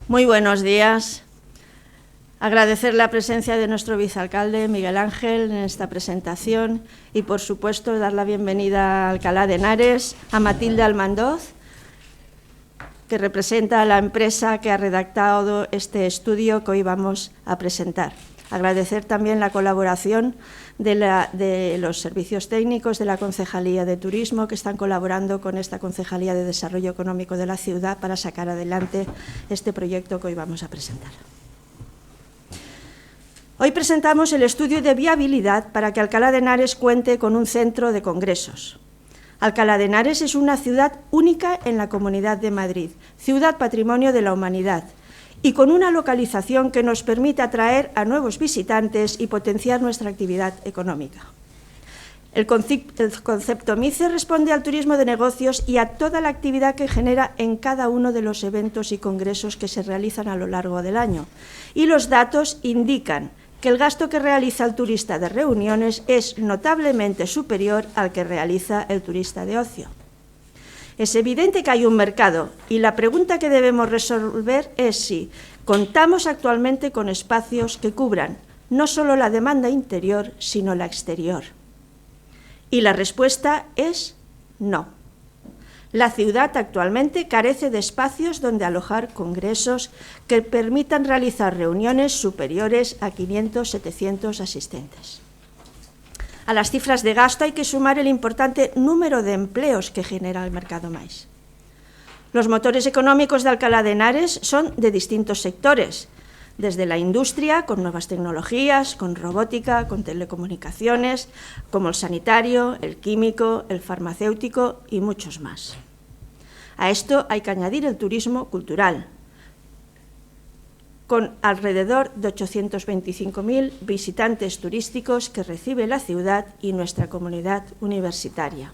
Muy buenos días. Agradecer la presencia de nuestro vicealcalde Miguel Ángel en esta presentación y, por supuesto, dar la bienvenida a Alcalá de Henares, a Matilde Almandoz, que representa a la empresa que ha redactado este estudio que hoy vamos a presentar. Agradecer también la colaboración de los servicios técnicos de la Concejalía de Turismo, que están colaborando con esta Concejalía de Desarrollo Económico de la ciudad para sacar adelante este proyecto que hoy vamos a presentar. Hoy presentamos el estudio de viabilidad para que Alcalá de Henares cuente con un centro de congresos. Alcalá de Henares es una ciudad única en la Comunidad de Madrid, ciudad patrimonio de la humanidad, y con una localización que nos permite atraer a nuevos visitantes y potenciar nuestra actividad económica. El concepto MICE responde al turismo de negocios y a toda la actividad que genera en cada uno de los eventos y congresos que se realizan a lo largo del año. Y los datos indican que el gasto que realiza el turista de reuniones es notablemente superior al que realiza el turista de ocio. Es evidente que hay un mercado y la pregunta que debemos resolver es si contamos actualmente con espacios que cubran no solo la demanda interior, sino la exterior. Y la respuesta es no. La ciudad actualmente carece de espacios donde alojar congresos que permitan realizar reuniones superiores a 500-700 asistentes. A las cifras de gasto hay que sumar el importante número de empleos que genera el mercado MICE. Los motores económicos de Alcalá de Henares son de distintos sectores, desde la industria, con nuevas tecnologías, con robótica, con telecomunicaciones, como el sanitario, el químico, el farmacéutico y muchos más. A esto hay que añadir el turismo cultural, con alrededor de 825.000 visitantes turísticos que recibe la ciudad y nuestra comunidad universitaria.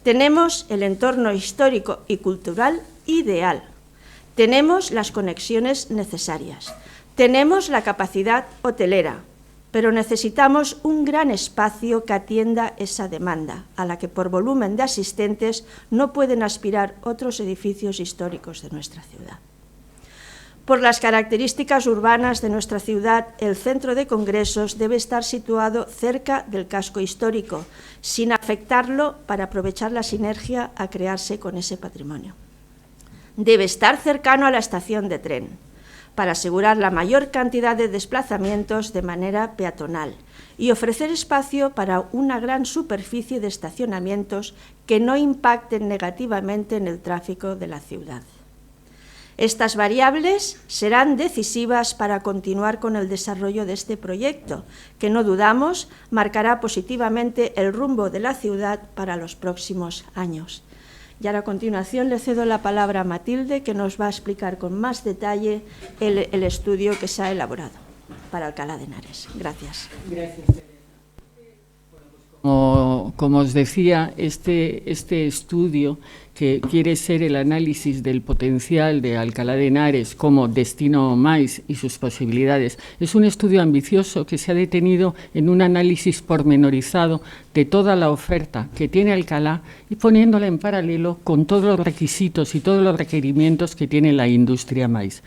Tenemos el entorno histórico y cultural ideal. Tenemos las conexiones necesarias. Tenemos la capacidad hotelera, pero necesitamos un gran espacio que atienda esa demanda, a la que por volumen de asistentes no pueden aspirar otros edificios históricos de nuestra ciudad. Por las características urbanas de nuestra ciudad, el centro de congresos debe estar situado cerca del casco histórico, sin afectarlo para aprovechar la sinergia a crearse con ese patrimonio. Debe estar cercano a la estación de tren, para asegurar la mayor cantidad de desplazamientos de manera peatonal y ofrecer espacio para una gran superficie de estacionamientos que no impacten negativamente en el tráfico de la ciudad. Estas variables serán decisivas para continuar con el desarrollo de este proyecto, que no dudamos marcará positivamente el rumbo de la ciudad para los próximos años. Y ahora a continuación le cedo la palabra a Matilde, que nos va a explicar con más detalle el estudio que se ha elaborado para Alcalá de Henares. Gracias. Gracias. Como os decía, este estudio, que quiere ser el análisis del potencial de Alcalá de Henares como destino MICE y sus posibilidades, es un estudio ambicioso que se ha detenido en un análisis pormenorizado de toda la oferta que tiene Alcalá y poniéndola en paralelo con todos los requisitos y todos los requerimientos que tiene la industria MICE.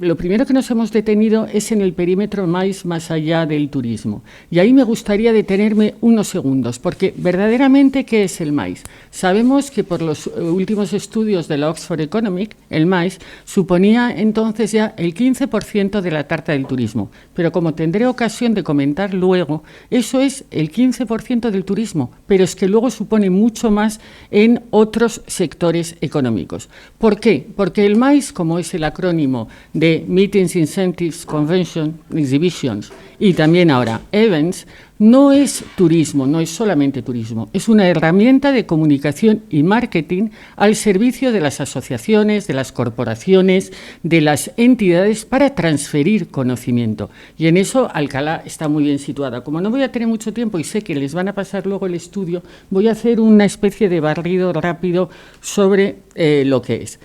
Lo primero que nos hemos detenido es en el perímetro MICE más allá del turismo. Y ahí me gustaría detenerme unos segundos, porque verdaderamente, ¿qué es el MICE? Sabemos que por los últimos estudios de la Oxford Economic, el MICE suponía entonces ya el 15% de la tarta del turismo. Pero como tendré ocasión de comentar luego, eso es el 15% del turismo, pero es que luego supone mucho más en otros sectores económicos. ¿Por qué? Porque el MICE, como es el acrónimo de Meetings, Incentives, Convention, Exhibitions y también ahora Events, no es turismo, no es solamente turismo, es una herramienta de comunicación y marketing al servicio de las asociaciones, de las corporaciones, de las entidades para transferir conocimiento. Y en eso Alcalá está muy bien situada. Como no voy a tener mucho tiempo y sé que les van a pasar luego el estudio, voy a hacer una especie de barrido rápido sobre lo que es.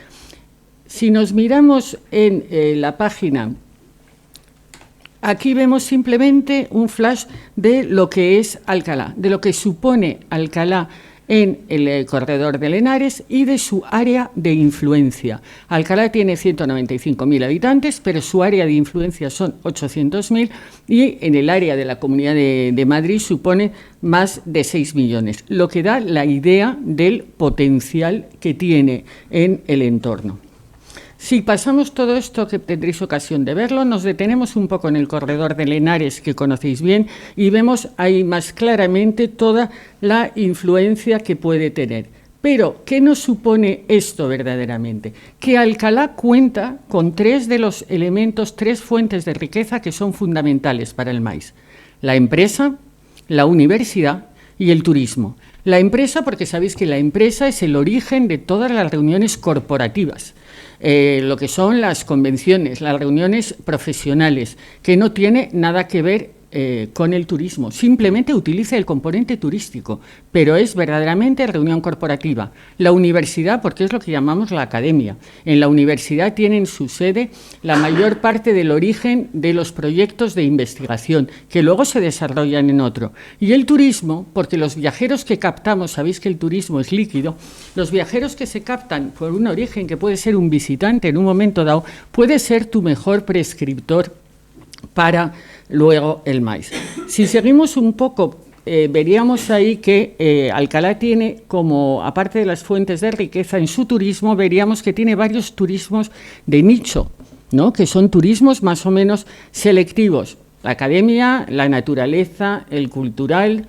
Si nos miramos en la página, aquí vemos simplemente un flash de lo que es Alcalá, de lo que supone Alcalá en el corredor de Henares y de su área de influencia. Alcalá tiene 195.000 habitantes, pero su área de influencia son 800.000 y en el área de la Comunidad de Madrid supone más de 6 millones, lo que da la idea del potencial que tiene en el entorno. Si pasamos todo esto, que tendréis ocasión de verlo, nos detenemos un poco en el corredor de Henares, que conocéis bien, y vemos ahí más claramente toda la influencia que puede tener. Pero, ¿qué nos supone esto verdaderamente? Que Alcalá cuenta con 3 de los elementos, 3 fuentes de riqueza que son fundamentales para el maíz: la empresa, la universidad y el turismo. La empresa, porque sabéis que la empresa es el origen de todas las reuniones corporativas. Lo que son las convenciones, las reuniones profesionales, que no tiene nada que ver con el turismo, simplemente utiliza el componente turístico, pero es verdaderamente reunión corporativa. La universidad, porque es lo que llamamos la academia. En la universidad tienen su sede la mayor parte del origen de los proyectos de investigación, que luego se desarrollan en otro. Y el turismo, porque los viajeros que captamos, sabéis que el turismo es líquido, los viajeros que se captan por un origen que puede ser un visitante en un momento dado, puede ser tu mejor prescriptor para luego el maíz. Si seguimos un poco, veríamos ahí que Alcalá tiene, como aparte de las fuentes de riqueza, en su turismo veríamos que tiene varios turismos de nicho, ¿no?, que son turismos más o menos selectivos: la academia, la naturaleza, el cultural,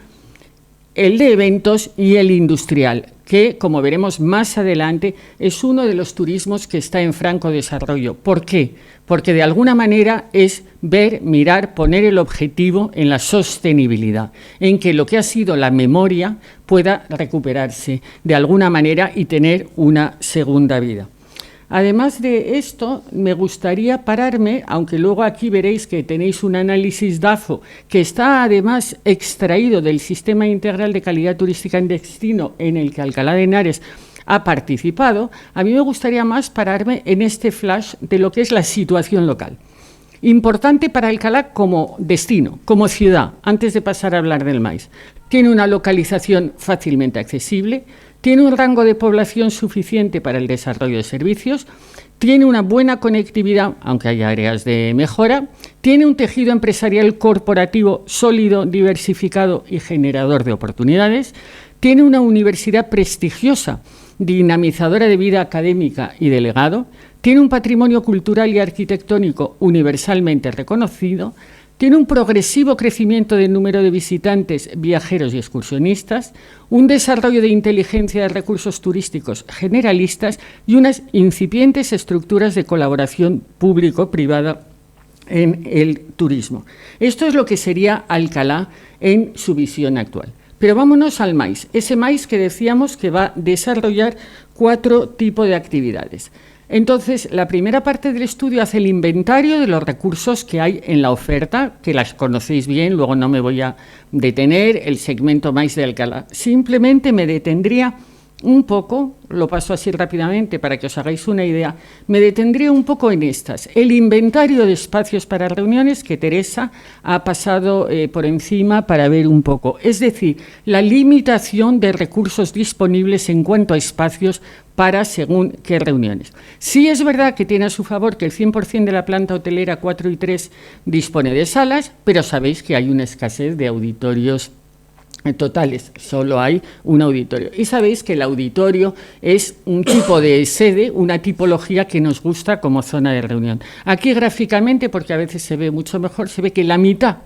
el de eventos y el industrial, que, como veremos más adelante, es uno de los turismos que está en franco desarrollo. ¿Por qué? Porque de alguna manera es ver, mirar, poner el objetivo en la sostenibilidad, en que lo que ha sido la memoria pueda recuperarse de alguna manera y tener una segunda vida. Además de esto, me gustaría pararme, aunque luego aquí veréis que tenéis un análisis DAFO que está además extraído del Sistema Integral de Calidad Turística en Destino, en el que Alcalá de Henares ha participado. A mí me gustaría más pararme en este flash de lo que es la situación local. Importante para Alcalá como destino, como ciudad, antes de pasar a hablar del maíz. Tiene una localización fácilmente accesible, tiene un rango de población suficiente para el desarrollo de servicios, tiene una buena conectividad, aunque hay áreas de mejora, tiene un tejido empresarial corporativo sólido, diversificado y generador de oportunidades, tiene una universidad prestigiosa, dinamizadora de vida académica y de legado, tiene un patrimonio cultural y arquitectónico universalmente reconocido, tiene un progresivo crecimiento del número de visitantes, viajeros y excursionistas, un desarrollo de inteligencia de recursos turísticos generalistas y unas incipientes estructuras de colaboración público-privada en el turismo. Esto es lo que sería Alcalá en su visión actual. Pero vámonos al maíz, ese maíz que decíamos que va a desarrollar 4 tipos de actividades. Entonces, la primera parte del estudio hace el inventario de los recursos que hay en la oferta, que las conocéis bien, luego no me voy a detener, el segmento maíz de Alcalá. Simplemente me detendría un poco, lo paso así rápidamente para que os hagáis una idea, me detendría un poco en estas. El inventario de espacios para reuniones, que Teresa ha pasado por encima para ver un poco. Es decir, la limitación de recursos disponibles en cuanto a espacios para según qué reuniones. Sí es verdad que tiene a su favor que el 100% de la planta hotelera 4 y 3 dispone de salas, pero sabéis que hay una escasez de auditorios totales, solo hay un auditorio. Y sabéis que el auditorio es un tipo de sede, una tipología que nos gusta como zona de reunión. Aquí gráficamente, porque a veces se ve mucho mejor, se ve que la mitad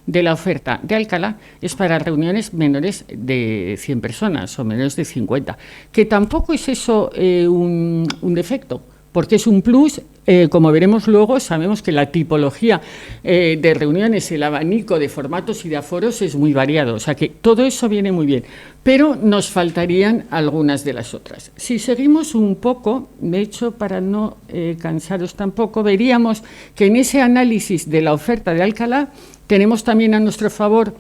de la oferta de Alcalá es para reuniones menores de 100 personas o menores de 50, que tampoco es eso un defecto, porque es un plus. Como veremos luego, sabemos que la tipología de reuniones, el abanico de formatos y de aforos es muy variado, o sea que todo eso viene muy bien, pero nos faltarían algunas de las otras. Si seguimos un poco, de hecho, para no cansaros tampoco, veríamos que en ese análisis de la oferta de Alcalá tenemos también a nuestro favor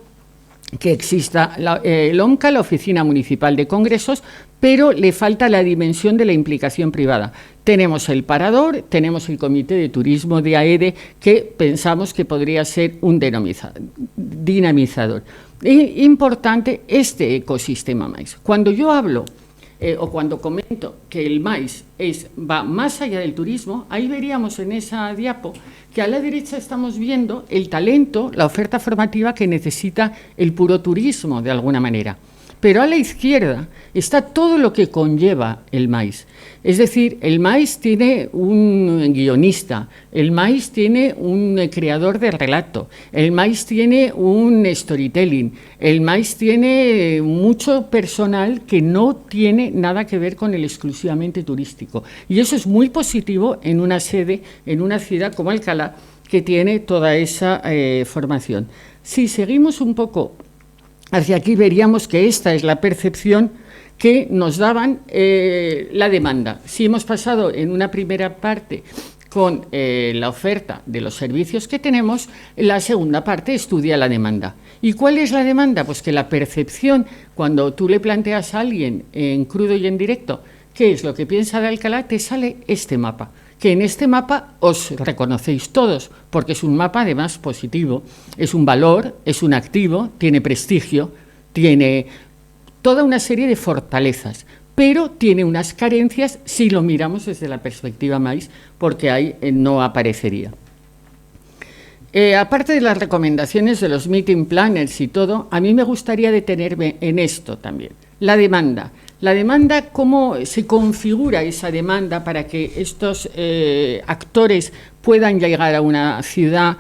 que exista el OMCA, la Oficina Municipal de Congresos, pero le falta la dimensión de la implicación privada. Tenemos el Parador, tenemos el Comité de Turismo de AEDE, que pensamos que podría ser un dinamizador. importante este ecosistema maíz. Cuando yo hablo o cuando comento que el maíz va más allá del turismo, ahí veríamos en esa diapo que a la derecha estamos viendo el talento, la oferta formativa que necesita el puro turismo de alguna manera. Pero a la izquierda está todo lo que conlleva el maíz. Es decir, el maíz tiene un guionista, el maíz tiene un creador de relato, el maíz tiene un storytelling, el maíz tiene mucho personal que no tiene nada que ver con el exclusivamente turístico. Y eso es muy positivo en una sede, en una ciudad como Alcalá, que tiene toda esa formación. Si seguimos un poco hacia aquí, veríamos que esta es la percepción que nos daban la demanda. Si hemos pasado en una primera parte con la oferta de los servicios que tenemos, la segunda parte estudia la demanda. ¿Y cuál es la demanda? Pues que la percepción, cuando tú le planteas a alguien en crudo y en directo qué es lo que piensa de Alcalá, te sale este mapa, que en este mapa os reconocéis todos, porque es un mapa además positivo, es un valor, es un activo, tiene prestigio, tiene toda una serie de fortalezas, pero tiene unas carencias si lo miramos desde la perspectiva maíz, porque ahí no aparecería. Aparte de las recomendaciones de los meeting planners y todo, a mí me gustaría detenerme en esto también, la demanda. La demanda, ¿cómo se configura esa demanda para que estos actores puedan llegar a una ciudad,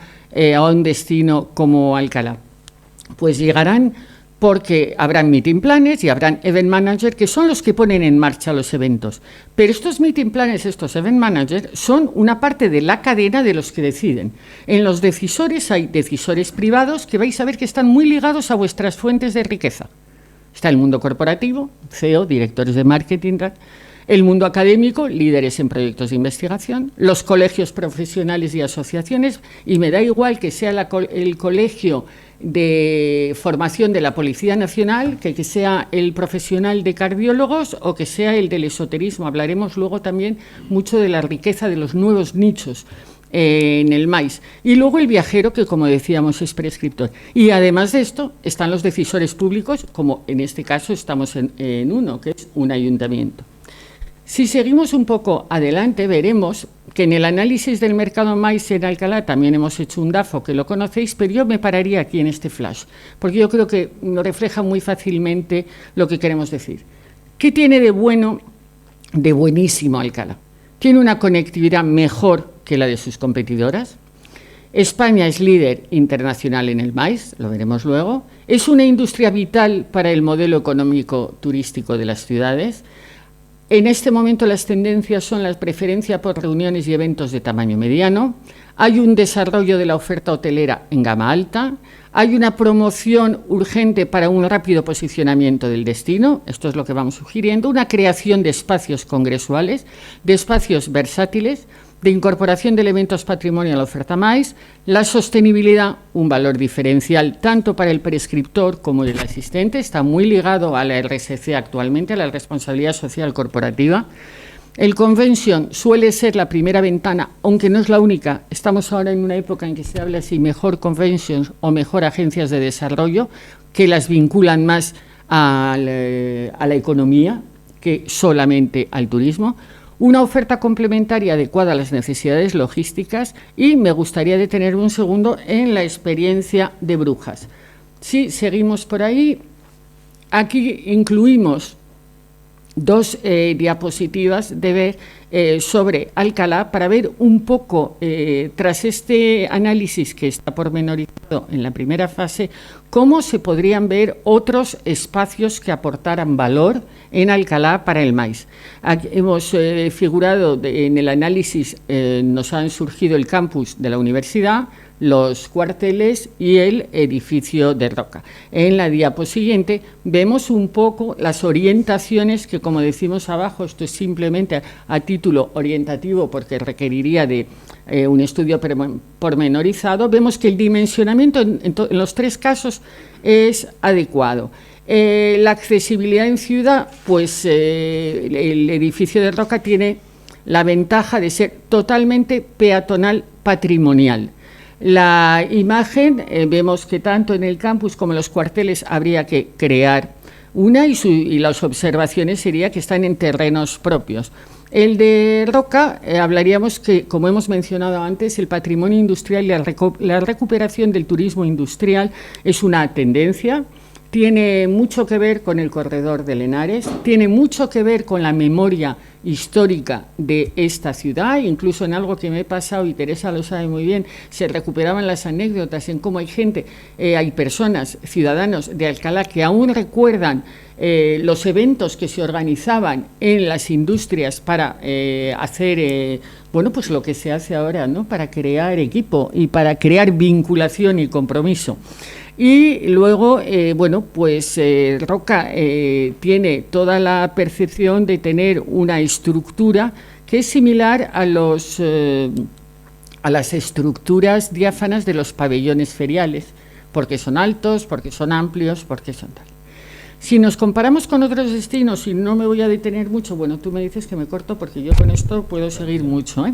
a un destino como Alcalá? Pues llegarán porque habrán meeting planners y habrán event managers, que son los que ponen en marcha los eventos. Pero estos meeting planners, estos event managers, son una parte de la cadena de los que deciden. En los decisores hay decisores privados que vais a ver que están muy ligados a vuestras fuentes de riqueza. Está el mundo corporativo, CEO, directores de marketing, el mundo académico, líderes en proyectos de investigación, los colegios profesionales y asociaciones, y me da igual que sea el colegio de formación de la Policía Nacional, que sea el profesional de cardiólogos o que sea el del esoterismo. Hablaremos luego también mucho de la riqueza de los nuevos nichos en el maíz. Y luego el viajero, que como decíamos es prescriptor. Y además de esto están los decisores públicos, como en este caso estamos en uno, que es un ayuntamiento. Si seguimos un poco adelante, veremos que en el análisis del mercado maíz en Alcalá también hemos hecho un DAFO, que lo conocéis, pero yo me pararía aquí en este flash, porque yo creo que nos refleja muy fácilmente lo que queremos decir. ¿Qué tiene de bueno, de buenísimo Alcalá? Tiene una conectividad mejor que la de sus competidoras. España es líder internacional en el maíz, lo veremos luego. Es una industria vital para el modelo económico turístico de las ciudades. En este momento las tendencias son la preferencia por reuniones y eventos de tamaño mediano. Hay un desarrollo de la oferta hotelera en gama alta. Hay una promoción urgente para un rápido posicionamiento del destino. Esto es lo que vamos sugiriendo. Una creación de espacios congresuales, de espacios versátiles, de incorporación de elementos patrimonio a la oferta maíz, la sostenibilidad, un valor diferencial tanto para el prescriptor como el asistente, está muy ligado a la RSC actualmente, a la responsabilidad social corporativa. El convention suele ser la primera ventana, aunque no es la única. Estamos ahora en una época en que se habla así, mejor conventions o mejor agencias de desarrollo, que las vinculan más a la economía que solamente al turismo. Una oferta complementaria adecuada a las necesidades logísticas y me gustaría detenerme un segundo en la experiencia de Brujas. Si seguimos por ahí, aquí incluimos dos diapositivas de ver sobre Alcalá para ver un poco, tras este análisis que está pormenorizado en la primera fase, cómo se podrían ver otros espacios que aportaran valor en Alcalá para el maíz. Aquí hemos figurado en el análisis, nos han surgido el campus de la universidad, los cuarteles y el edificio de Roca. En la diapo siguiente vemos un poco las orientaciones que, como decimos abajo, esto es simplemente a título orientativo porque requeriría de un estudio pormenorizado. Vemos que el dimensionamiento en los tres casos es adecuado. La accesibilidad en ciudad, pues el edificio de Roca tiene la ventaja de ser totalmente peatonal patrimonial. La imagen, vemos que tanto en el campus como en los cuarteles habría que crear una y las observaciones sería que están en terrenos propios. El de Roca, hablaríamos que, como hemos mencionado antes, el patrimonio industrial y la recuperación del turismo industrial es una tendencia. Tiene mucho que ver con el corredor del Henares, tiene mucho que ver con la memoria histórica de esta ciudad, incluso en algo que me he pasado, y Teresa lo sabe muy bien, se recuperaban las anécdotas en cómo hay gente, hay personas, ciudadanos de Alcalá que aún recuerdan los eventos que se organizaban en las industrias para hacer, bueno, pues lo que se hace ahora, ¿no?, para crear equipo y para crear vinculación y compromiso. Y luego, bueno, pues Roca tiene toda la percepción de tener una estructura que es similar a las estructuras diáfanas de los pabellones feriales, porque son altos, porque son amplios, porque son tal. Si nos comparamos con otros destinos, y no me voy a detener mucho, bueno, tú me dices que me corto porque yo con esto puedo seguir mucho, ¿eh?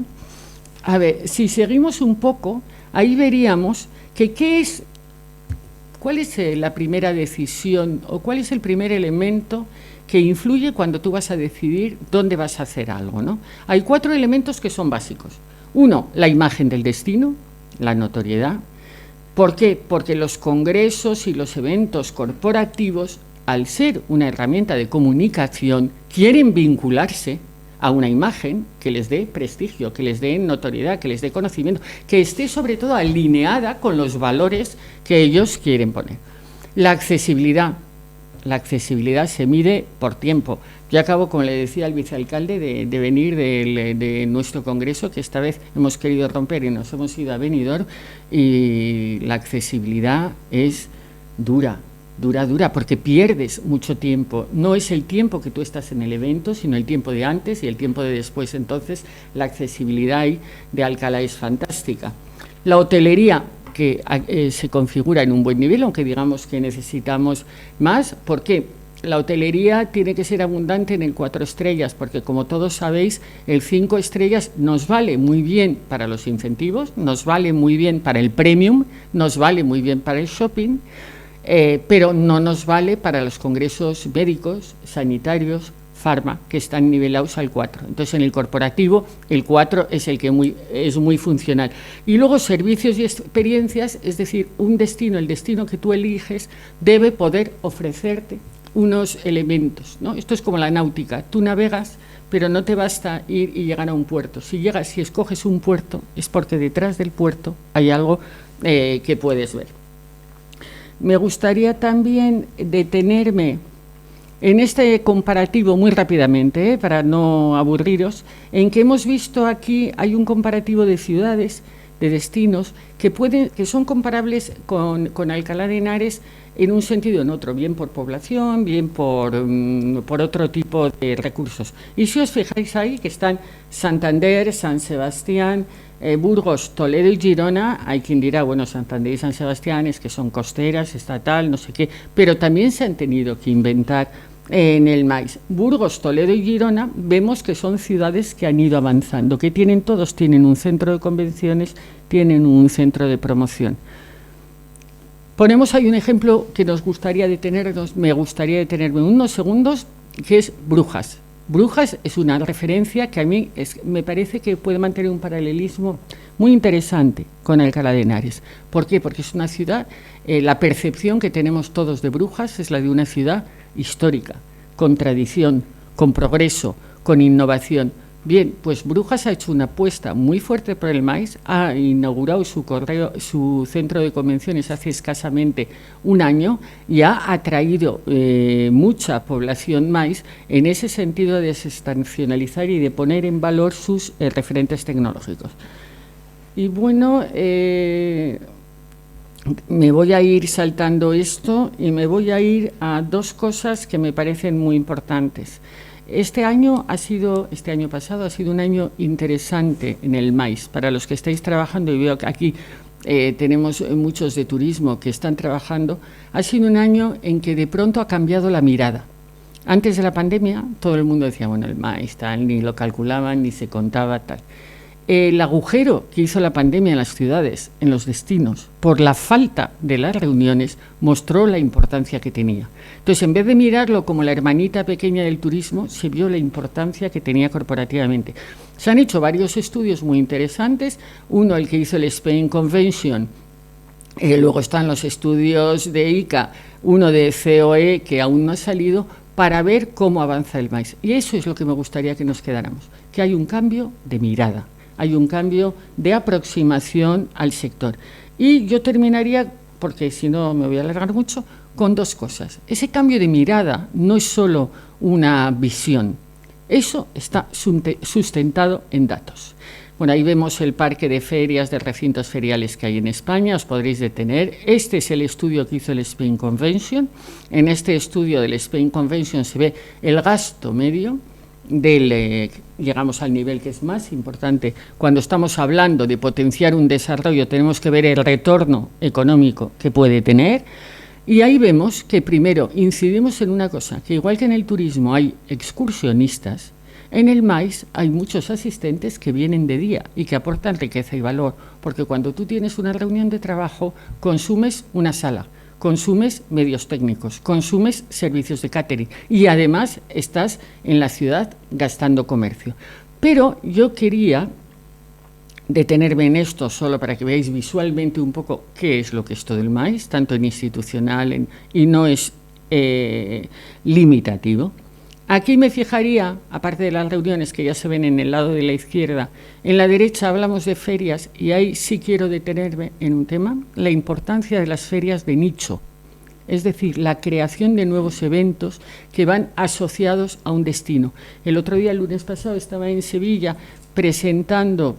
A ver, si seguimos un poco, ahí veríamos que ¿cuál es la primera decisión o cuál es el primer elemento que influye cuando tú vas a decidir dónde vas a hacer algo, ¿no? Hay 4 elementos que son básicos. 1, la imagen del destino, la notoriedad. ¿Por qué? Porque los congresos y los eventos corporativos, al ser una herramienta de comunicación, quieren vincularse a una imagen que les dé prestigio, que les dé notoriedad, que les dé conocimiento, que esté sobre todo alineada con los valores que ellos quieren poner. La accesibilidad se mide por tiempo. Yo acabo, como le decía al vicealcalde, de venir de nuestro congreso, que esta vez hemos querido romper y nos hemos ido a Benidorm, y la accesibilidad es dura, porque pierdes mucho tiempo. No es el tiempo que tú estás en el evento, sino el tiempo de antes y el tiempo de después. Entonces, la accesibilidad ahí de Alcalá es fantástica. La hotelería, que se configura en un buen nivel, aunque digamos que necesitamos más. ¿Por qué? La hotelería tiene que ser abundante en el 4 estrellas, porque como todos sabéis, el 5 estrellas nos vale muy bien para los incentivos, nos vale muy bien para el premium, nos vale muy bien para el shopping, pero no nos vale para los congresos médicos, sanitarios, farma, que están nivelados al 4. Entonces, en el corporativo, el 4 es el que es muy funcional. Y luego, servicios y experiencias, es decir, el destino que tú eliges debe poder ofrecerte unos elementos, ¿no? Esto es como la náutica. Tú navegas, pero no te basta ir y llegar a un puerto. Si escoges un puerto, es porque detrás del puerto hay algo que puedes ver. Me gustaría también detenerme en este comparativo muy rápidamente, para no aburriros, en que hemos visto aquí, hay un comparativo de ciudades, de destinos, que son comparables con Alcalá de Henares en un sentido o en otro, bien por población, bien por otro tipo de recursos. Y si os fijáis ahí, que están Santander, San Sebastián, Burgos, Toledo y Girona, hay quien dirá, bueno, Santander y San Sebastián es que son costeras, estatal, no sé qué, pero también se han tenido que inventar en el maíz. Burgos, Toledo y Girona, vemos que son ciudades que han ido avanzando, que todos tienen un centro de convenciones, tienen un centro de promoción. Ponemos ahí un ejemplo que me gustaría detenerme unos segundos, que es Brujas. Brujas es una referencia que a mí me parece que puede mantener un paralelismo muy interesante con Alcalá de Henares. ¿Por qué? Porque es una ciudad, la percepción que tenemos todos de Brujas es la de una ciudad histórica, con tradición, con progreso, con innovación. Bien, pues Brujas ha hecho una apuesta muy fuerte por el maíz, ha inaugurado su centro de convenciones hace escasamente un año y ha atraído mucha población maíz en ese sentido de desestacionalizar y de poner en valor sus referentes tecnológicos. Y bueno, me voy a ir saltando esto y me voy a ir a 2 cosas que me parecen muy importantes. Este año pasado ha sido un año interesante en el maíz. Para los que estáis trabajando, y veo que aquí tenemos muchos de turismo que están trabajando, ha sido un año en que de pronto ha cambiado la mirada. Antes de la pandemia, todo el mundo decía, bueno, el maíz tal, ni lo calculaban, ni se contaba tal. El agujero que hizo la pandemia en las ciudades, en los destinos, por la falta de las reuniones, mostró la importancia que tenía. Entonces, en vez de mirarlo como la hermanita pequeña del turismo, se vio la importancia que tenía corporativamente. Se han hecho varios estudios muy interesantes. Uno, el que hizo el Spain Convention, luego están los estudios de ICA, uno de COE, que aún no ha salido, para ver cómo avanza el maíz. Y eso es lo que me gustaría que nos quedáramos, que hay un cambio de mirada. Hay un cambio de aproximación al sector. Y yo terminaría, porque si no me voy a alargar mucho, con dos cosas. Ese cambio de mirada no es solo una visión, eso está sustentado en datos. Bueno, ahí vemos el parque de ferias, de recintos feriales que hay en España, os podréis detener. Este es el estudio que hizo el Spain Convention. En este estudio del Spain Convention se ve el gasto medio llegamos al nivel que es más importante. Cuando estamos hablando de potenciar un desarrollo, tenemos que ver el retorno económico que puede tener. Y ahí vemos que primero incidimos en una cosa, que igual que en el turismo hay excursionistas, en el maíz hay muchos asistentes que vienen de día y que aportan riqueza y valor, porque cuando tú tienes una reunión de trabajo, consumes una sala, consumes medios técnicos, consumes servicios de catering y además estás en la ciudad gastando comercio. Pero yo quería detenerme en esto solo para que veáis visualmente un poco qué es lo que es todo el maíz, tanto en institucional y no es limitativo. Aquí me fijaría, aparte de las reuniones que ya se ven en el lado de la izquierda, en la derecha hablamos de ferias y ahí sí quiero detenerme en un tema, la importancia de las ferias de nicho, es decir, la creación de nuevos eventos que van asociados a un destino. El otro día, el lunes pasado, estaba en Sevilla presentando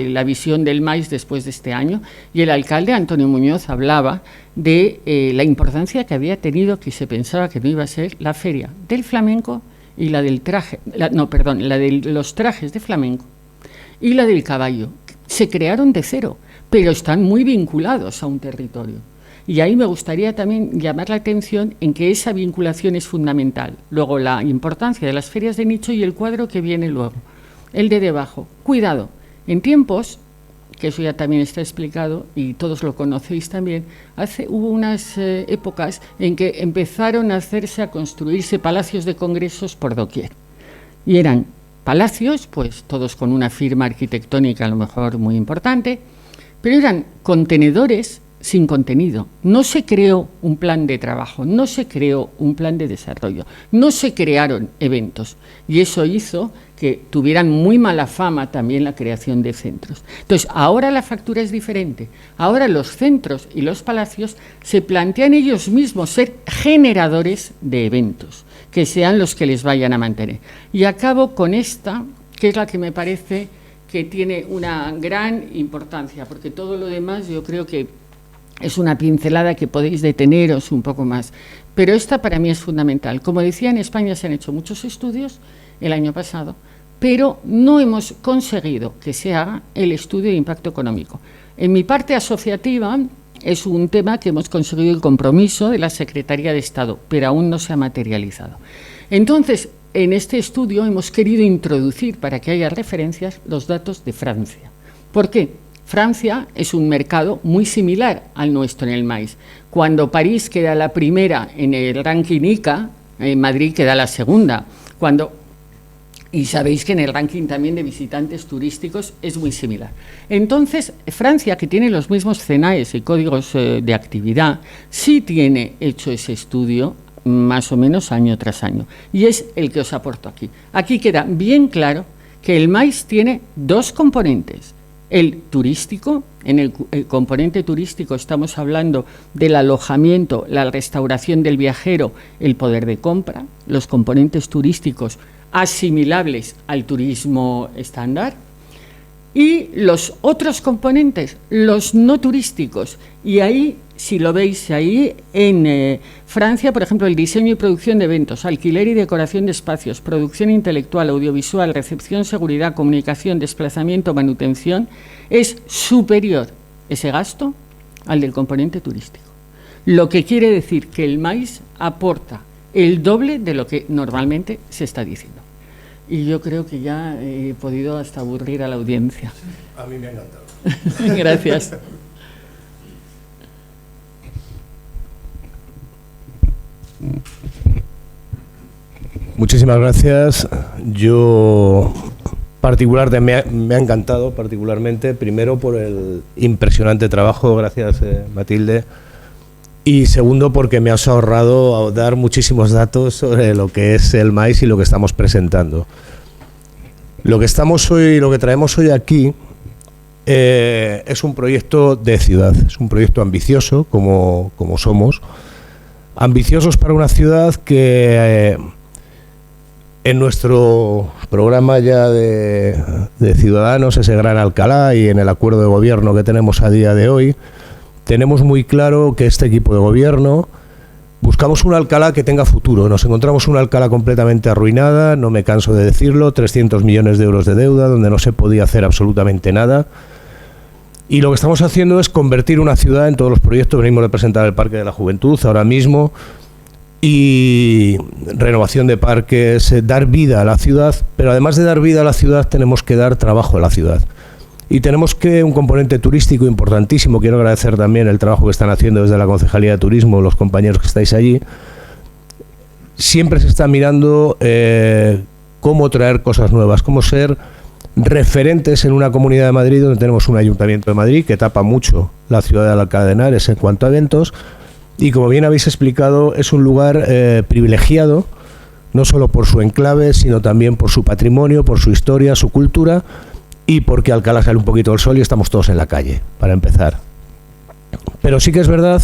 la visión del maíz después de este año, y el alcalde Antonio Muñoz hablaba de la importancia que había tenido, que se pensaba que no iba a ser la feria del flamenco y la de los trajes de flamenco y la del caballo. Se crearon de cero, pero están muy vinculados a un territorio. Y ahí me gustaría también llamar la atención en que esa vinculación es fundamental. Luego, la importancia de las ferias de nicho y el cuadro que viene luego. El de debajo. Cuidado, en tiempos, que eso ya también está explicado y todos lo conocéis también, hubo unas épocas en que empezaron a construirse palacios de congresos por doquier. Y eran palacios, pues todos con una firma arquitectónica a lo mejor muy importante, pero eran contenedores sin contenido. No se creó un plan de trabajo, no se creó un plan de desarrollo, no se crearon eventos. Y eso hizo que tuvieran muy mala fama también la creación de centros. Entonces, ahora la factura es diferente. Ahora los centros y los palacios se plantean ellos mismos ser generadores de eventos, que sean los que les vayan a mantener. Y acabo con esta, que es la que me parece que tiene una gran importancia, porque todo lo demás yo creo que es una pincelada que podéis deteneros un poco más. Pero esta para mí es fundamental. Como decía, en España se han hecho muchos estudios el año pasado, pero no hemos conseguido que se haga el estudio de impacto económico. En mi parte asociativa es un tema que hemos conseguido el compromiso de la Secretaría de Estado, pero aún no se ha materializado. Entonces, en este estudio hemos querido introducir, para que haya referencias, los datos de Francia. ¿Por qué? Francia es un mercado muy similar al nuestro en el maíz. Cuando París queda la primera en el ranking ICA, Madrid queda la segunda. Y sabéis que en el ranking también de visitantes turísticos es muy similar. Entonces, Francia, que tiene los mismos CENAES y códigos de actividad, sí tiene hecho ese estudio más o menos año tras año. Y es el que os aporto aquí. Aquí queda bien claro que el maíz tiene dos componentes. El turístico, en el componente turístico estamos hablando del alojamiento, la restauración del viajero, el poder de compra, los componentes turísticos asimilables al turismo estándar, y los otros componentes, los no turísticos. Y ahí, si lo veis ahí, en Francia, por ejemplo, el diseño y producción de eventos, alquiler y decoración de espacios, producción intelectual, audiovisual, recepción, seguridad, comunicación, desplazamiento, manutención, es superior ese gasto al del componente turístico. Lo que quiere decir que el maíz aporta el doble de lo que normalmente se está diciendo. Y yo creo que ya he podido hasta aburrir a la audiencia. A mí me ha encantado. Gracias. Muchísimas gracias. Yo particularmente me ha encantado, particularmente, primero por el impresionante trabajo, gracias Matilde, y segundo porque me has ahorrado dar muchísimos datos sobre lo que es el maíz y lo que estamos presentando. Lo que traemos hoy aquí es un proyecto de ciudad, es un proyecto ambicioso, como somos, ambiciosos para una ciudad que en nuestro programa ya de Ciudadanos, ese Gran Alcalá, y en el acuerdo de gobierno que tenemos a día de hoy, tenemos muy claro que este equipo de gobierno buscamos una Alcalá que tenga futuro. Nos encontramos una Alcalá completamente arruinada, no me canso de decirlo, 300 millones de euros de deuda, donde no se podía hacer absolutamente nada. Y lo que estamos haciendo es convertir una ciudad en todos los proyectos. Venimos de presentar el Parque de la Juventud ahora mismo, y renovación de parques, dar vida a la ciudad, pero además de dar vida a la ciudad tenemos que dar trabajo a la ciudad. Y tenemos que un componente turístico importantísimo. Quiero agradecer también el trabajo que están haciendo desde la Concejalía de Turismo, los compañeros que estáis allí. Siempre se está mirando cómo traer cosas nuevas, cómo ser referentes en una Comunidad de Madrid donde tenemos un Ayuntamiento de Madrid que tapa mucho la ciudad de Alcalá de Henares en cuanto a eventos. Y como bien habéis explicado, es un lugar privilegiado, no solo por su enclave, sino también por su patrimonio, por su historia, su cultura, y porque Alcalá sale un poquito del sol y estamos todos en la calle, para empezar. Pero sí que es verdad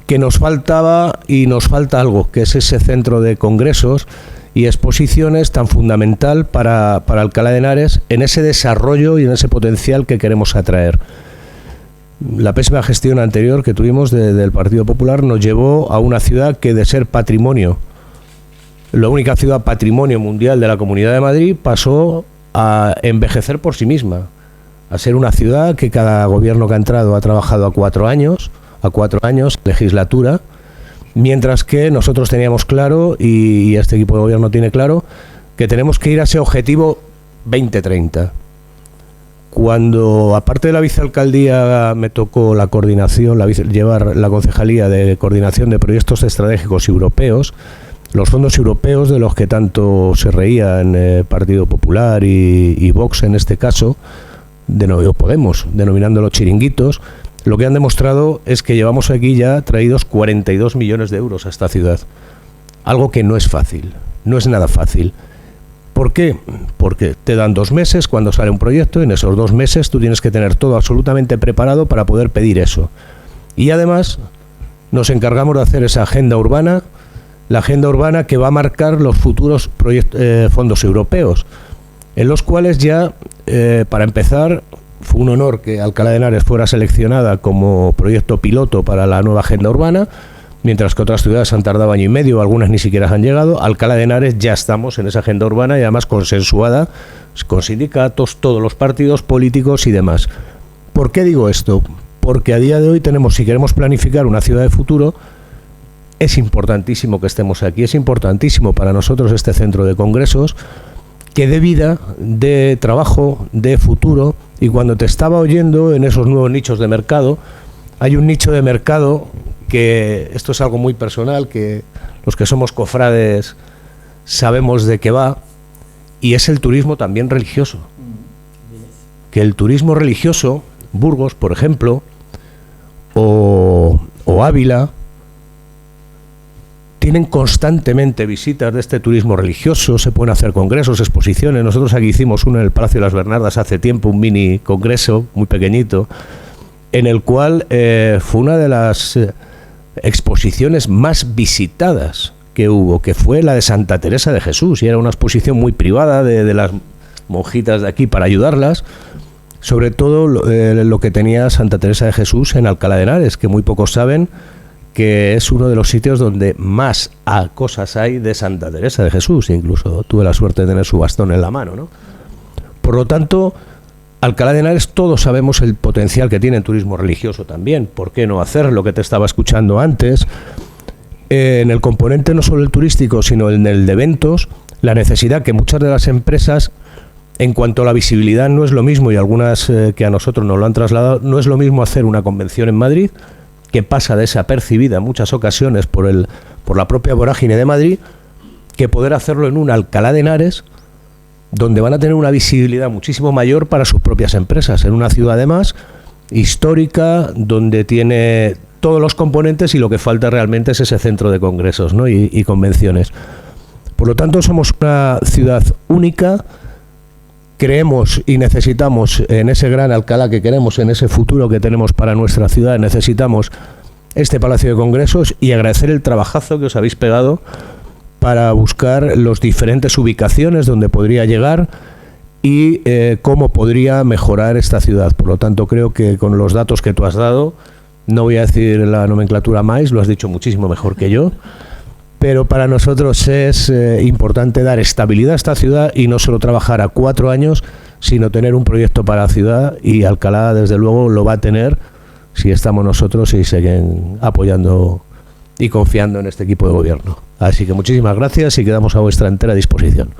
que nos faltaba y nos falta algo, que es ese centro de congresos y exposiciones tan fundamental para Alcalá de Henares en ese desarrollo y en ese potencial que queremos atraer. La pésima gestión anterior que tuvimos del Partido Popular nos llevó a una ciudad que, de ser patrimonio, la única ciudad patrimonio mundial de la Comunidad de Madrid, pasó a envejecer por sí misma, a ser una ciudad que cada gobierno que ha entrado ha trabajado a 4 años, legislatura, mientras que nosotros teníamos claro, y este equipo de gobierno tiene claro, que tenemos que ir a ese objetivo 2030. Cuando, aparte de la vicealcaldía, me tocó la coordinación, llevar la concejalía de coordinación de proyectos estratégicos europeos, los fondos europeos de los que tanto se reían Partido Popular y Vox en este caso, Podemos, denominándolo chiringuitos, lo que han demostrado es que llevamos aquí ya traídos 42 millones de euros a esta ciudad. Algo que no es fácil, no es nada fácil. ¿Por qué? Porque te dan 2 meses cuando sale un proyecto, y en esos 2 meses tú tienes que tener todo absolutamente preparado para poder pedir eso. Y además nos encargamos de hacer esa agenda urbana, la agenda urbana que va a marcar los futuros fondos europeos, en los cuales ya, para empezar, fue un honor que Alcalá de Henares fuera seleccionada como proyecto piloto para la nueva agenda urbana, mientras que otras ciudades han tardado 1 año y medio, algunas ni siquiera han llegado. Alcalá de Henares ya estamos en esa agenda urbana, y además consensuada con sindicatos, todos los partidos políticos y demás. ¿Por qué digo esto? Porque a día de hoy si queremos planificar una ciudad de futuro, es importantísimo que estemos aquí, es importantísimo para nosotros este centro de congresos, que dé vida, de trabajo, de futuro. Y cuando te estaba oyendo en esos nuevos nichos de mercado, hay un nicho de mercado que, esto es algo muy personal, que los que somos cofrades sabemos de qué va, y es el turismo también religioso. Que el turismo religioso, Burgos, por ejemplo, o Ávila, tienen constantemente visitas de este turismo religioso, se pueden hacer congresos, exposiciones. Nosotros aquí hicimos uno en el Palacio de las Bernardas hace tiempo, un mini congreso muy pequeñito, en el cual fue una de las exposiciones más visitadas que hubo, que fue la de Santa Teresa de Jesús, y era una exposición muy privada de las monjitas de aquí para ayudarlas, sobre todo lo que tenía Santa Teresa de Jesús en Alcalá de Henares, que muy pocos saben que es uno de los sitios donde más cosas hay de Santa Teresa de Jesús. Incluso tuve la suerte de tener su bastón en la mano, ¿no? Por lo tanto, Alcalá de Henares, todos sabemos el potencial que tiene en turismo religioso también. ¿Por qué no hacer lo que te estaba escuchando antes? En el componente no solo el turístico, sino en el de eventos, la necesidad que muchas de las empresas, en cuanto a la visibilidad, no es lo mismo, y algunas que a nosotros nos lo han trasladado, no es lo mismo hacer una convención en Madrid, que pasa desapercibida en muchas ocasiones por la propia vorágine de Madrid, que poder hacerlo en un Alcalá de Henares, donde van a tener una visibilidad muchísimo mayor para sus propias empresas, en una ciudad además histórica, donde tiene todos los componentes y lo que falta realmente es ese centro de congresos, ¿no? y convenciones. Por lo tanto, somos una ciudad única. Creemos y necesitamos, en ese gran Alcalá que queremos, en ese futuro que tenemos para nuestra ciudad, necesitamos este Palacio de Congresos, y agradecer el trabajazo que os habéis pegado para buscar las diferentes ubicaciones donde podría llegar y cómo podría mejorar esta ciudad. Por lo tanto, creo que con los datos que tú has dado, no voy a decir la nomenclatura más, lo has dicho muchísimo mejor que yo, pero para nosotros es importante dar estabilidad a esta ciudad y no solo trabajar a 4 años, sino tener un proyecto para la ciudad, y Alcalá desde luego lo va a tener si estamos nosotros y siguen apoyando y confiando en este equipo de gobierno. Así que muchísimas gracias y quedamos a vuestra entera disposición.